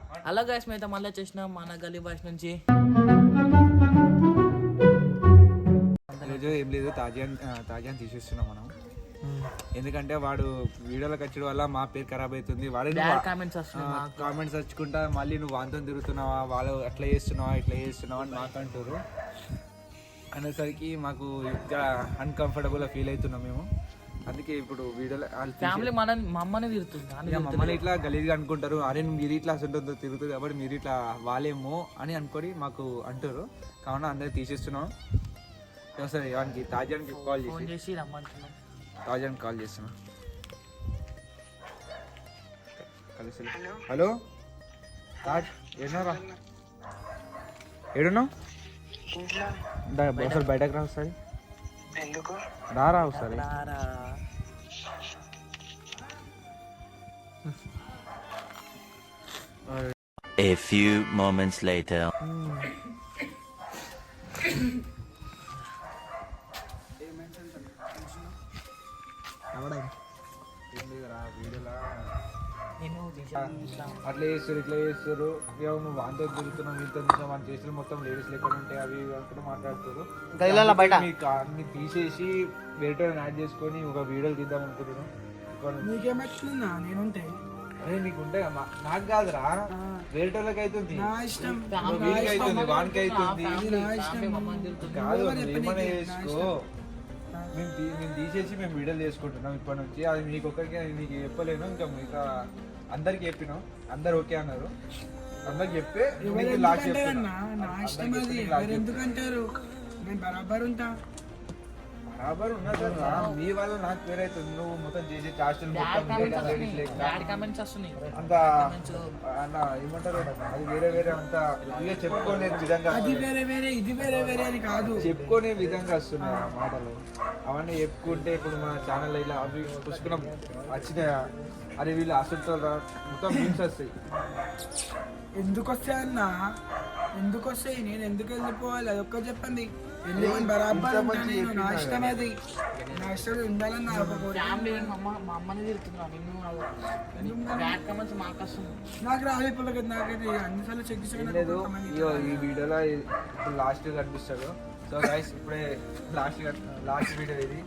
Hello guys, మేము అయితే మళ్ళీ వచ్చేసినాం మన గల్లీ బాయ్స్ నుంచి. ఈరోజు ఏం లేదు, తాజాని తీసేస్తున్నాం మనం. ఎందుకంటే వాడు వీడియోలోకి వచ్చడం వల్ల మా పేరు ఖరాబ్ అవుతుంది. వాడు కామెంట్స్ వచ్చుకుంటా మళ్ళీ నువ్వు వాంతో తిరుగుతున్నావా, వాళ్ళు అట్లా చేస్తున్నావా ఇట్లా చేస్తున్నావా అని మాకు అంటారు. అనేసరికి మాకు అన్కంఫర్టబుల్ ఫీల్ అవుతున్నాం మేము. అందుకే ఇప్పుడు వీడియోలో ఫ్యామిలీ మమ్మల్ని తిరుగుతుంది, మమ్మల్ని ఇట్లా గలీజ్గా అనుకుంటారు. అరే మీరు ఇట్లా అసంటుందో తిరుగుతుంది కాబట్టి మీరు ఇట్లా వాళ్ళేమో అని అనుకొని మాకు అంటారు. కావున అందరికి తీసేస్తున్నాం. సరే వానికి తాజానికి కాల్ చేసి రమ్మంటున్నాం. తాజానికి కాల్ చేస్తున్నా. హలో తాజ్, ఏడున్నారా? ఏడున్నావు? ఒకసారి బయటకు రా ఒకసారి. రారా ఒకసారి. A few moments later. అట్లా చేస్తారు ఇట్లా చేస్తారు, నువ్వు వాంతో తిరుగుతున్నావు వీళ్ళతో తిరుగుతున్నావు అని చేస్తారు. మొత్తం లేడీస్ లెక్క ఉంటాయి అవి అనుకుంటూ మాట్లాడుతారు. మీకు తీసేసి వేరే యాడ్ చేసుకొని ఒక వీడియోలు తీద్దాం అనుకుంటున్నాను. అదే నీకు ఉంటాయి, నాకు కాదురా, వేరేటోళ్ళకి అవుతుంది, వీడికి అవుతుంది, వానికి అవుతుంది కాదు. ఏమైనా చేసుకో, మేము తీసేసి మేము వీడియోలు చేసుకుంటున్నాం ఇప్పటి నుంచి. అది మీకు ఒక్కరికి నీకు చెప్పలేను, ఇంకా మిగతా అందరికి చెప్పినాం, అందరు ఓకే అన్నారు. అందరికి చెప్పే లాస్ట్ ఎందుకంటారు నేను బరాబర్ ఉంటా. బరాబర్ ఉన్నది మీ వల్ల నాకు పేరైతుంది. నువ్వు మొత్తం చేసి హాస్టల్ అంతా అన్న ఏమంటారు, అది వేరే వేరే అంతా ఇక చెప్పుకోలేని విధంగా, అది వేరే వేరే ఇది వేరే వేరే అని కాదు, చెప్పుకోనే విధంగా వస్తున్నాయి ఆ మాటలు. అవన్నీ చెప్పుకుంటే ఇప్పుడు మన ఛానల్ ఇలా అవి పుష్కరం వచ్చినాయా, అరే వీళ్ళు అసలు మొత్తం మీమ్స్ వస్తాయి. ఎందుకు వస్తాయన్నా, ఎందుకు వస్తాయి, నేను ఎందుకు వెళ్ళిపోవాలి, అది ఒక్క చెప్పండి. వెళ్ళిపోయి బరాబర్ నేను నా ఇష్టం, అది నా ఇష్టం ఉండాలని నా నాకు రాలిపోలేదు. నాకైతే అన్నిసార్లు చెక్ లేదు. ఈ వీడియోలో లాస్ట్ కనిపిస్తాడు. సో గైస్ ఇప్పుడే లాస్ట్ వీడియో ఇది.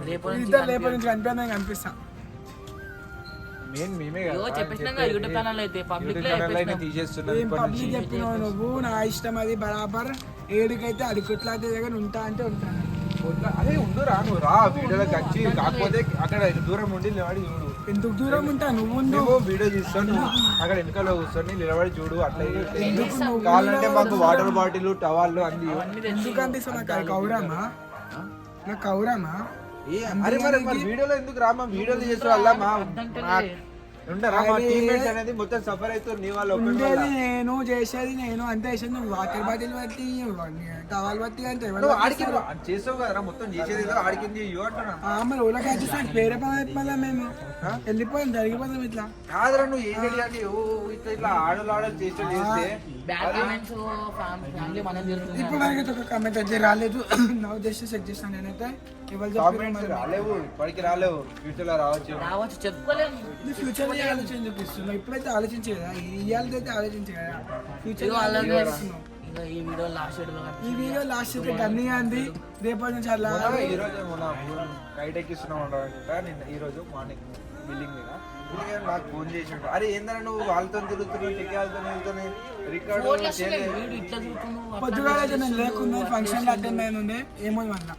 రేపటి నుంచి కనిపించని కనిపిస్తా. చెప్పినావు నువ్వు, నా ఇష్టం అది బరాబర్. ఏడుకైతే అది కొట్లాతే దగ్గర ఉంటా అంటే ఉంటాను. అదే ఉండురా, నువ్వు రా వీడియోలోకి వచ్చి. కాకపోతే అక్కడ దూరం ఉండి నిలబడి చూడు. ఎందుకు దూరం ఉంటా, నువ్వు వీడియో తీస్తాను, అక్కడ వెనకాల కూర్చొని నిలబడి చూడు. అట్లా కావాలంటే మాకు వాటర్ బాటిల్ టవాళ్ళు అన్ని. ఎందుకంటే నాకు కౌరామా, నాకు కౌరామా. అరే మరి వీడియోలో ఎందుకు రామా, వీడియోలు చేసే వల్ల మా ఉండరా మా టీమ్మేట్స్ అనేది మొత్తం సఫర్ అవుతుంది. నీ వాళ్ళు ఉండేది నేను, చేసేది నేను, అంతే చేసేది నువ్వు. వాటర్ బాటిల్ బట్టి టవాల్ బట్టి అంటే చేసావు కదరా, మొత్తం చేసేది ఆడికింది మరి ఓళ్ళకి వచ్చేసి వేరే పని మళ్ళీ మేము వెళ్ళిపోయాం, జరిగిపోతాం. ఇట్లా కాదురా, నువ్వు ఏం తెలియాలి ఇట్లా ఆడలు చేస్తే ఇప్పుడు వరకు ఒక కామెంట్ అయితే రాలేదు. నా ఉద్దేశం చెక్ చేస్తాను నేనైతే. రాలేవు, ఇప్పటికి రాలేవు, ఫ్యూచర్ లో రావచ్చు చెప్పుకోలేము. ఫ్యూచర్ ఆలోచన చూపిస్తున్నావు, ఇప్పుడైతే ఆలోచించే కదా, ఇవాళైతే ఆలోచించే కదా ఫ్యూచర్. ఈ వీడియో లాస్ట్ అన్ని అంది. రేపటి నుంచి అలా ఈ రోజు మన కైట్ ఎక్కిస్తున్నాం అనుకుంటా. నేను ఈ రోజు మార్నింగ్ బిల్డింగ్ మీద నాకు ఫోన్ చేసి ఉంటా. అరే ఏందన్నా నువ్వు వాళ్ళతో తిరుగుతున్నావు, టెక్కాలతో రికార్డు పొద్దుగా అయితే నేను లేకుండా ఫంక్షన్ అటెండ్ అయిన ఉండే. ఏమో వల్ల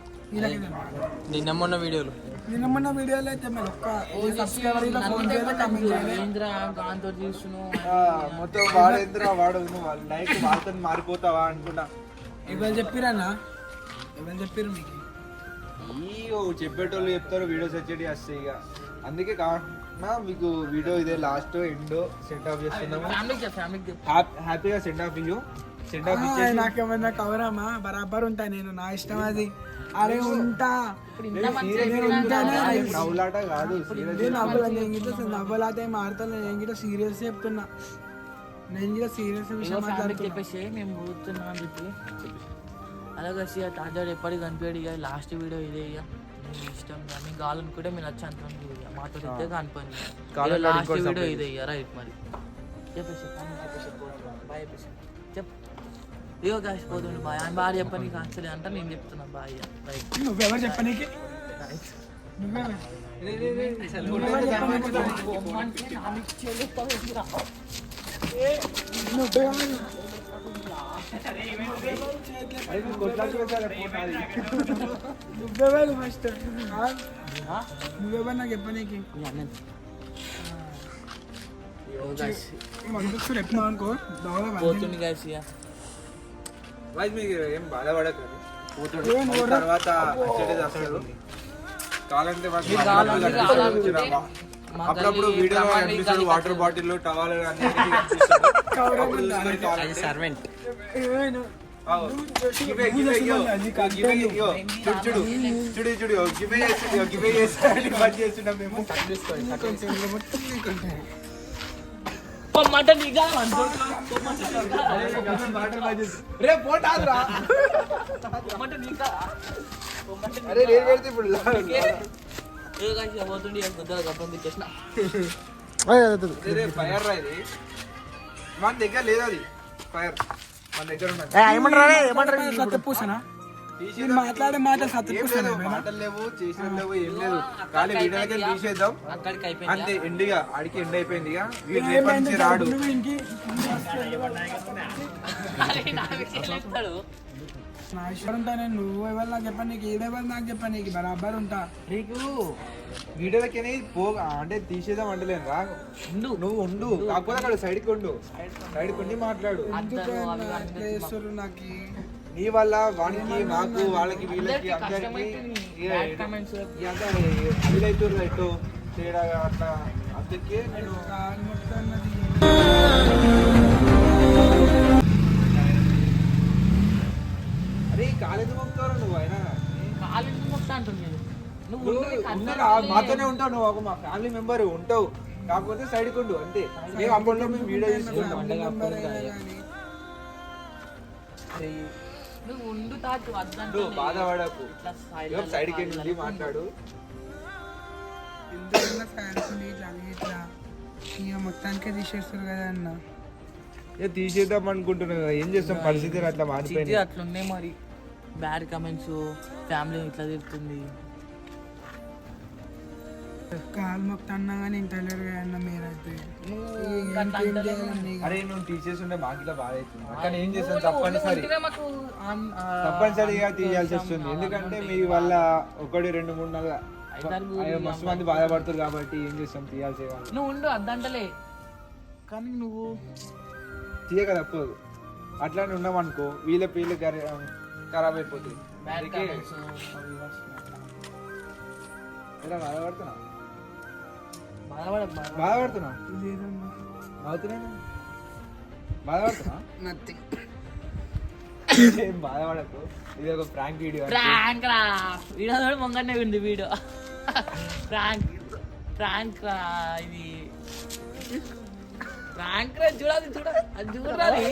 నిన్న మొన్న వీడియోలో అయితే మరి ఒక్క సబ్స్క్రైబర్ ఇలా ఫోన్ చేయాలి, కమెంట్ చేయాలి. మొత్తం వాడేంద్రా వాడు నైట్ వాళ్ళతో మారిపోతావా అనుకున్నా. ఎవరు చెప్పిరన్నా, ఎవరు చెప్పారు మీకు? చెప్పేటోళ్ళు చెప్తారు, వీడియోస్ వచ్చేటి వస్తాయి. ఇక అందుకే కాకుండా మీకు వీడియో ఇదే లాస్ట్ ఎండ్ సెండ్ ఆఫ్ చేస్తున్నాము. హ్యాపీగా సెండ్ ఆఫ్ ఇయ్యు. సెండ్ ఆఫ్ ఇచ్చేసి నాకేమన్నా కవరామా, బరాబర్ ఉంటా నేను, నా ఇష్టం అది. అరే ఉంటా, నవ్వులాట కాదు, నవ్వులాట ఏం ఆడతాను. నేను గిట్ట సీరియస్ చెప్తున్నా, నేను గిట్ట సీరియస్ విషయం చెప్పేసి మేము కూర్చున్నాం అని చెప్పి. అలాగే తాజాడు ఎప్పటికి కనిపించాడు. ఇక లాస్ట్ వీడియో ఇదే. ఇక మీ ఇష్టం కానీ గాలను కూడా మీరు వచ్చి అంత మాతో అయితే కానిపోయింది గాలం లాస్ట్ ఇంకోటి వీడియో separate. ఇది అయ్యా రైట్ మరి చెప్పేసి బాయ్ చెప్పేసి చెప్పు ఇగో కాసి పోతుండు బాయ్ ఆయన బాగా చెప్పని కాన్సలే అంట నేను చెప్తున్నాను బాయ్ రైట్ నువ్వెవరు చెప్పనీకి నువ్వెవరు నువ్వెవరు ఫస్ట్ నువ్వెవరు నాకు చెప్పనీకి మనకు చెప్పినావు అనుకో పోతుంది guys ఇక వాయిస్ మీకు ఏం బాధపడకండి తర్వాత వచ్చేది అసలు కావాలంటే వాడికి అప్పుడప్పుడు వీడియోలో కనిపిస్తాడు water bottle towel servant mutton ఇక రే పోటాదురా మటన్ ఇక అరే రేట్ పెడితే ఇప్పుడు ఏ కాసి పోతుండే కొద్దిగా గప్పం తెచ్చేసిన ఫైర్ రా ఇది మన దగ్గర లేదు అది ఫైర్ మన దగ్గర ఉన్నది సత్తపూసనా నేను మాట్లాడే మాట ఏం సత్తపూసనా లేదు మాటలు లేవు చేసిన లేవు ఏం లేదు కానీ వీడియోలకి తీసేద్దాం అక్కడికి అంతే అయిపోయింది ఎండిగా ఆడికి ఎండ్ అయిపోయింది ఇక వీడు రేపటి నుంచి రాడు నా ఇష్టం ఉంటా నేను నువ్వు ఎవరు నాకు చెప్పాను నీకు ఏడెవరు నాకు చెప్పాను నీకు బరాబర్ ఉంటా నీకు వీడియోలకి పో అంటే తీసేద్దాం అంటలేను రా నువ్వు ఉండు కాకపోతే అక్కడ సైడ్కి ఉండు సైడ్కి ఉండి మాట్లాడు చేస్తారు నాకు నీ వల్ల వానికి మాకు వాళ్ళకి వీళ్ళకి అందరికి వీలైతుంది ఎటు తేడా అట్లా అందుకే నేను కాలు మొక్కుతున్నది. అరే కాలేజ్ పంపుతారు నువ్వు అయినా కాలేజ్ మొత్తం అంటుంది నువ్వు ఉన్నారా? మాతోనే ఉంటావు నువ్వు ఒక మా ఫ్యామిలీ మెంబర్ ఉంటావు కాకపోతే సైడ్కి ఉండు అంతే మేము అప్పట్లో మేము వీడియో తీసుకుంటాం నెంబర్ అయినా కానీ నువ్వు ఉండు తాటు నువ్వు బాధపడకు సైడ్కి వెళ్ళి మాట్లాడు ఇంతకన్నా ఫ్యాన్స్ ఇట్లా ఇట్లా ఇక మొత్తానికే తీసేస్తారు కదా అన్న తీసేద్దాం అనుకుంటున్నా కదా ఏం చేస్తాం పరిస్థితి అట్లా మారిపోయింది అట్లున్నాయి మరి బ్యాడ్ కమెంట్స్ ఫ్యామిలీ ఇట్లా తిరుగుతుంది కాలు మొక్తా అన్నా కానీ ఇంటలేరు కదా అన్న మీరైతే ఏం చేయాలండి ఇక? అరే నువ్వు టీచర్స్ ఉంటే మాకు ఇట్లా బాధ అవుతుంది కానీ ఏం చేస్తాం తప్పనిసరిగా తీయాల్సి వస్తుంది ఎందుకంటే మీ వల్ల ఒకటి 2-3 నెలలు మస్తు మంది బాధపడుతారు కాబట్టి ఏం చేస్తాం తీయాల్సి నువ్వు ఉండు అద్దంటలే కానీ నువ్వు తీయక తప్పదు అట్లానే ఉన్నామనుకో వీళ్ళ పిల్లలు ఖరాబ్ అయిపోతుంది బ్యాడ్ అందుకే కమెంట్స్ ఇలా బాధపడుతున్నా బాధపడకు బాధపడుతున్నా లేదన్నా అవుతున్నా బాధపడుతున్నా నథింగ్ ఏం బాధపడకు ఇది ఒక ప్రాంక్ వీడియో ప్రాంక్ రా వీడియో కూడా మొంగనే ఉంది వీడియో ప్రాంక్ రా ఇది ప్రాంక్ రా చూడాలి అది చూడాలి